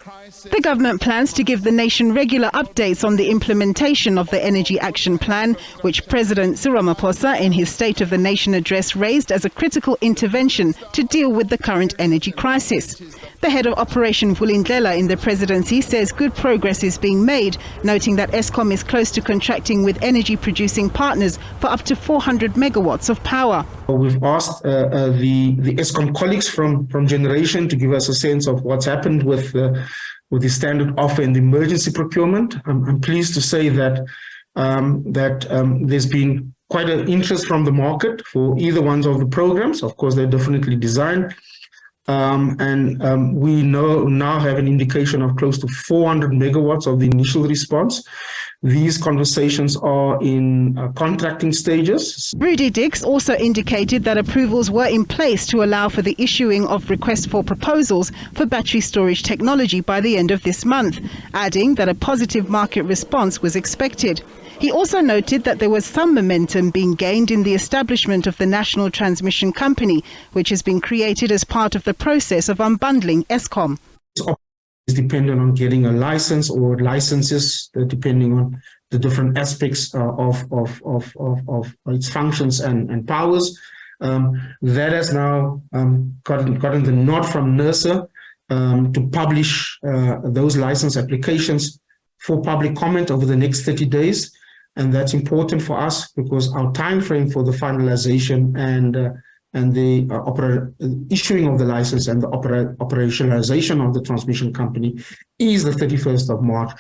The government plans to give the nation regular updates on the implementation of the Energy Action Plan, which President Cyril Ramaphosa in his State of the Nation address raised as a critical intervention to deal with the current energy crisis. The head of Operation Vulindlela in the Presidency says good progress is being made, noting that Eskom is close to contracting with energy-producing partners for up to 400 megawatts of power. We've asked the Eskom colleagues from generation to give us a sense of what's happened with the standard offer and the emergency procurement. I'm pleased to say that there's been quite an interest from the market for either ones of the programs. Of course, they're differently designed. We now have an indication of close to 400 megawatts of the initial response. These conversations are in contracting stages. Rudi Dicks also indicated that approvals were in place to allow for the issuing of requests for proposals for battery storage technology by the end of this month, adding that a positive market response was expected. He also noted that there was some momentum being gained in the establishment of the National Transmission Company, which has been created as part of the process of unbundling Eskom. It's dependent on getting a license or licenses, depending on the different aspects of its functions and powers. That has now gotten the nod from NERSA to publish those license applications for public comment over the next 30 days. And that's important for us because our time frame for the finalization and the issuing of the license and the operationalization of the transmission company is the 31st of March.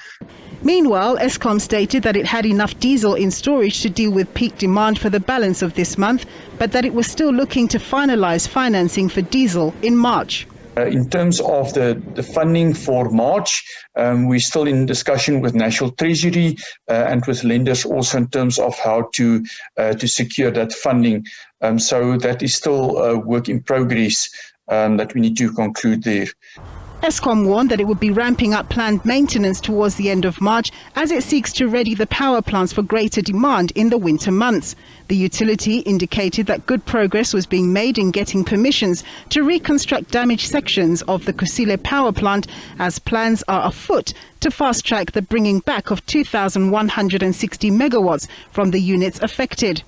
Meanwhile, Eskom stated that it had enough diesel in storage to deal with peak demand for the balance of this month, but that it was still looking to finalize financing for diesel in March. In terms of the funding for March, we're still in discussion with National Treasury and with lenders also in terms of how to secure that funding. So that is still a work in progress that we need to conclude there. Eskom warned that it would be ramping up planned maintenance towards the end of March as it seeks to ready the power plants for greater demand in the winter months. The utility indicated that good progress was being made in getting permissions to reconstruct damaged sections of the Kusile power plant, as plans are afoot to fast-track the bringing back of 2,160 megawatts from the units affected.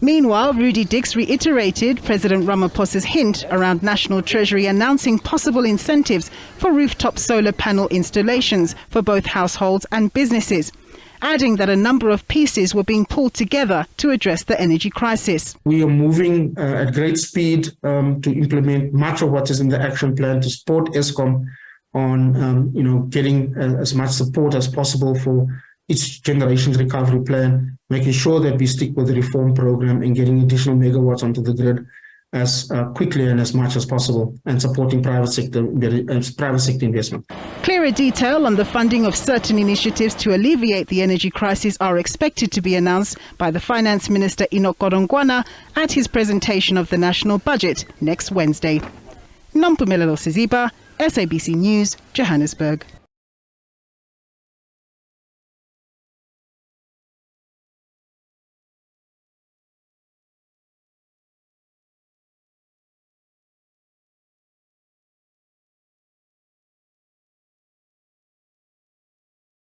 Meanwhile, Rudi Dicks reiterated President Ramaphosa's hint around National Treasury announcing possible incentives for rooftop solar panel installations for both households and businesses, adding that a number of pieces were being pulled together to address the energy crisis. We are moving at great speed to implement much of what is in the action plan to support Eskom on getting as much support as possible for its generation recovery plan, making sure that we stick with the reform program and getting additional megawatts onto the grid as quickly and as much as possible, and supporting private sector investment. Clearer detail on the funding of certain initiatives to alleviate the energy crisis are expected to be announced by the Finance Minister Enoch Godongwana at his presentation of the national budget next Wednesday. Nompumelelo Siziba, SABC News, Johannesburg.